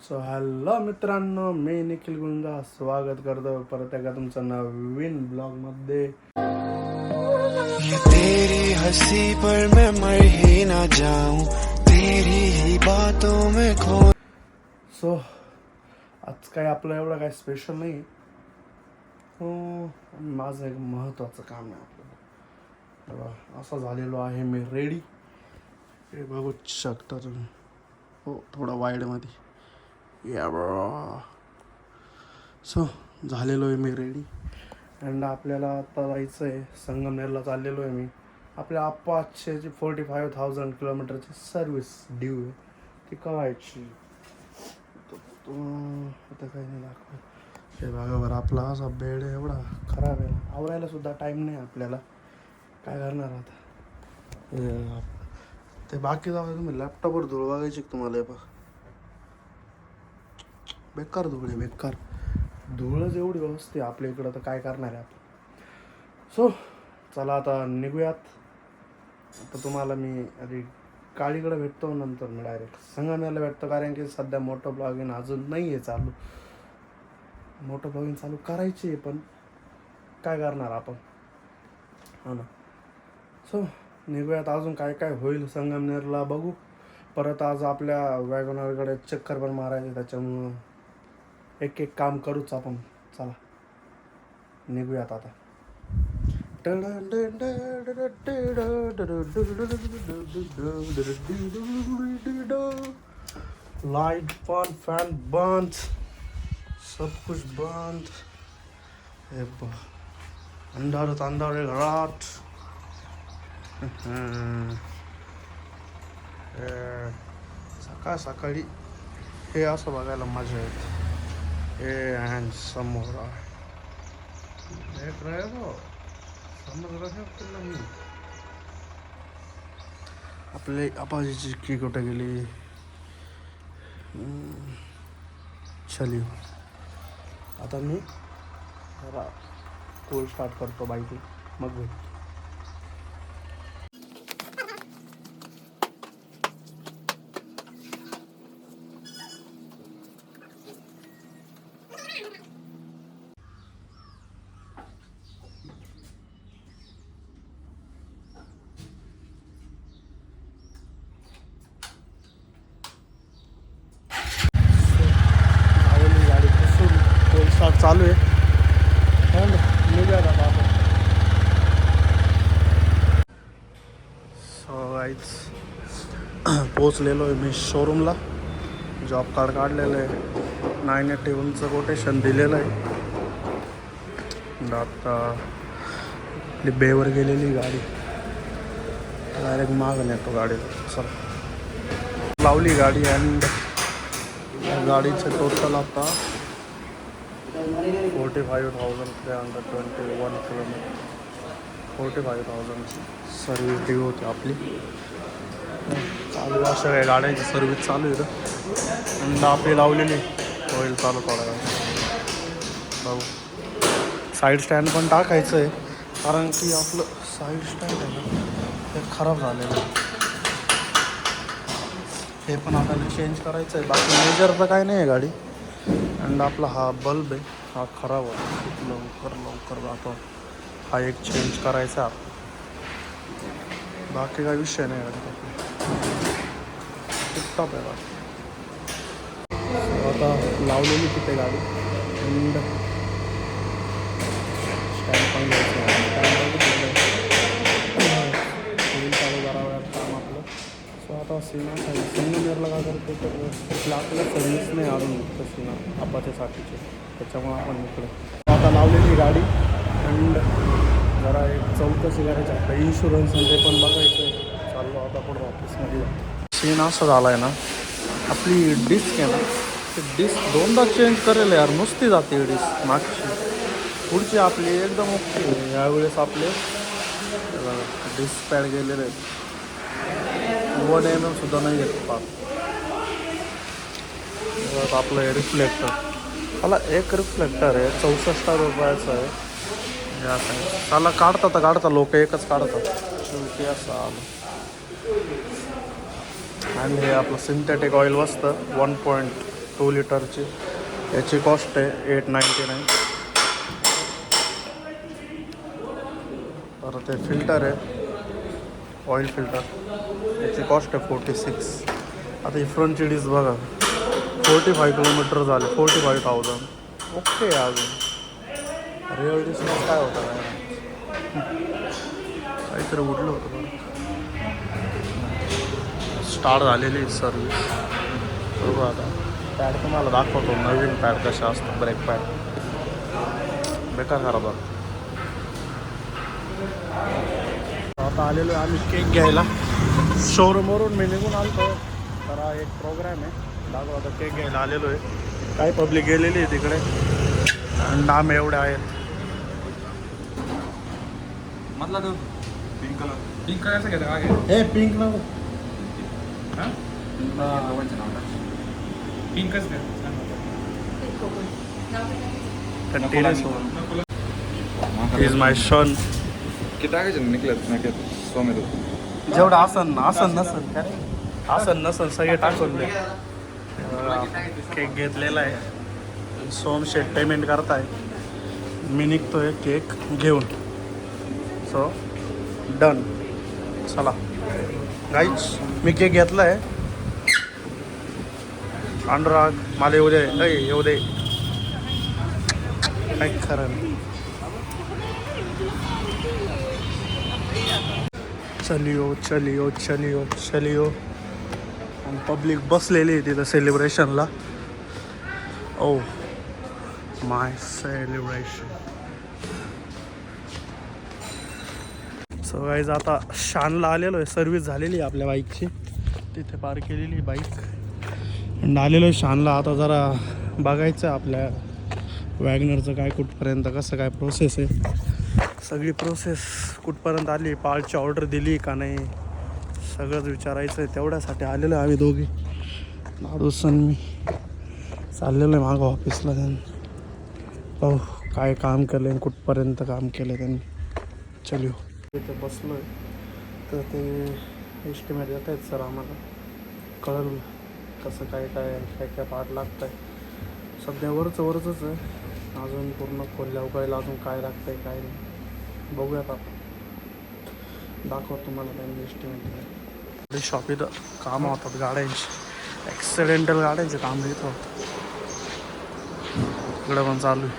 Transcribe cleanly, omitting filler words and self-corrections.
So hello मित्रांनो, मी निखिल गुंजा स्वागत करतो परत एकदा तुमचं नवीन ब्लॉगमध्ये. तेरी हंसी पर मैं मर ही ना जाऊं, तेरी ही बातों में खो. सो आज काय आपलं एवढं काय स्पेशल नाही. माझं एक महत्त्वाचं काम आहे आपल्याला. तेव्हा असं झालेलो आहे मी रेडी. हे बघू शकता तुम्ही. हो, थोडा वाईडमध्ये या ब्रो. सो झालेलो आहे मी रेडी अँड आपल्याला आता जायचं आहे संगमनेरला. चाललेलो आहे मी. आपल्या अप्पाचे 45,000 किलोमीटरची सर्विस ड्यू आहे, ती करायची. आता काही नाही दाखवत. हे बघा आपला असा बेड एवढा खराब आहे, आवरायला सुद्धा टाईम नाही आपल्याला. काय करणार आता ते बाकी जाऊ. तुम्ही लॅपटॉपवर धूळ बघायची तुम्हाला. बघ बेकार धूळ आहे, बेकार धूळच एवढी व्यवस्थित आपल्या इकडं, तर काय करणार आहे आपण. सो चला आता निघूयात. आता तुम्हाला मी आधी काळीकडे भेटतो, नंतर मी डायरेक्ट संगमनेरला भेटतो. कारण की सध्या मोठं ब्लॉगिंग अजून नाही आहे चालू. मोठं ब्लॉगिंग चालू करायची आहे, पण काय करणार आपण, हो ना. सो निघूयात. अजून काय काय होईल संगमनेरला बघू. परत आज आपल्या वॅगनरकडे चक्कर पण मारायचे, त्याच्यामुळं एक एक काम करूच आपण. चला निघूयात आता. लाइट बंद, फैन बंद, सब कुछ बंद. अंधार एक रात. सकाळ सकाळी हे असं बघायला मजा येते. हे अँड समोर देख रहे हो, समझ रहे हो तुला मी. आपले आपाजीची की कुठे गेली. चलियो आता मी जरा कोल स्टार्ट करतो बाईक, मग भेट. चालू आहे. निघूया आता आपण. सो गाईज पोचलेलो आहे मी शोरूमला. जॉब कार्ड काढलेलं आहे, 981चं कोटेशन दिलेलं आहे. आता आपली बेवर गेलेली गाडी डायरेक्ट मागं नेतो गाडीला. चला लावली गाडी अँड गाडीचं टोटल आता 45,321 किलोमीटर. 45,000ची सर्विस ड्यू होती आपली. चालू अशा काही गाड्यांची सर्विस चालू आहे तर आपली लावलेली होईल चालू थोडा वेळ. भाऊ साईड स्टँड पण टाकायचं आहे, कारण की आपलं साईड स्टँड आहे ना ते खराब झालेलं आहे. हे पण आपल्याला चेंज करायचं आहे. बाकी मेजर तर काय नाही आहे गाडी. अँड आपला हा बल्ब आहे, हा खराब होता. खूप लवकर जातो. हा एक चेंज करायचा आहे. बाकी काय विषय नाही गाडी, टिपटॉप आहे गाडी. आता लावलेली तिथे गाडी अँड स्टँड पण घ्यायचं चालू करावं काम आपलं. सो आता संगमनेरला काय करतो तर आपल्याला सर्विस नाही अजून सीना आपाच्यासाठीचे, त्याच्यामुळं आपण इकडे आता लावलेली गाडी. अँड जरा एक चौकशी करायची आपलं इन्शुरन्स ते पण बघायचं आहे. चाललो आता पुढं ऑफिसमध्ये. सीन असं झाला आहे ना, आपली डिस्क आहे ना, ते डिस्क दोनदा चेंज करेल यार. नुसती जाते डिस्क मागची. पुढची आपली एकदम ओके आहे. यावेळेस आपले डिस्क पॅड गेलेले आहेत. 1 mm सुद्धा नाही येत पाप. आपलं हे रिफ्लेक्टर, मला एक रिफ्लेक्टर आहे 64 रुपयाचं आहे. या त्याला काढता लोक एकच काढतात. शेवटी असं आलं. आणि हे आपलं सिंथेटिक ऑइल बसतं 1.5 2 लिटरची. याची कॉस्ट आहे 899. तर ते फिल्टर आहे ऑइल फिल्टर, याची कॉस्ट आहे 46. आता ही फ्रंटची डिश बघा, 45 किलोमीटर झाले, 45,000. ओके. अजून रिअल डिस्टन्स काय होतं काय काहीतरी उडलं होतं बरं. स्टार्ट झालेली सर्विस. बघू आता पॅड तुम्हाला दाखवतो, नवीन पॅड कशा असतात. ब्रेक पॅड बेकार खराब आहे. आता आलेलो आहे आम्ही केक घ्यायला. शोरूमवरून मी निघून आलो तर हा एक प्रोग्राम आहे दाखव. आता केक घ्यायला आलेलो आहे. काही पब्लिक गेलेली आहे तिकडे, नाम एवढे आहेत. मतलब तो पिंक कलर से आगे हे पिंक नको. पिंक कसं इज माय सन. किती टाकायचे निकलत नाही सोमे तो जेवढं आसन नसन काय आसन नसन सगळे टाकून दे. केक घेतलेला आहे. सोम शेट पेमेंट करताय, मी निघतोय केक घेऊन. So done. चला गाईच, मी केक घेतला आहे. अनुराग मला येऊ दे, येऊ दे. काय खरं नाही. चलियो चलियो चलियो चलियो. आणि पब्लिक बसलेली आहे तिथं सेलिब्रेशनला. Oh my celebration. So guys आता शानला आलेलो आहे. सर्विस झालेली आहे आपल्या बाईकची, तिथे पार्क केलेली बाईक. आणि आलेलो आहे शानला. आता जरा बघायचं आहे आपल्या वॅगनरचं काय कुठपर्यंत कसं काय प्रोसेस आहे. सगळी प्रोसेस कुठपर्यंत आली, पार्टची ऑर्डर दिली का नाही, सगळंच विचारायचं आहे. तेवढ्यासाठी आलेलो आहे आम्ही दोघी, नाडूसन मी. चाललेलो आहे मागं ऑफिसला. त्यांनी पाहू काय काम केलं आहे, कुठपर्यंत काम केलं आहे त्यांनी. चलियो. तिथे बसलो आहे तर ते एस्टिमेट देत आहेत सर. आम्हाला कळलं कसं काय काय काय काय पार्ट लागतं आहे. सध्या वरचंच आहे, अजून पूर्ण खोलल्या उघडायला अजून काय लागतं आहे काय नाही बघूयात आपण. दाखवतो तुम्हाला त्यांनी एस्टिमेट. शॉप इथं कामं होतात गाड्यांची, ॲक्सिडेंटल गाड्यांचे काम इथं होतं. इकडं पण चालू आहे.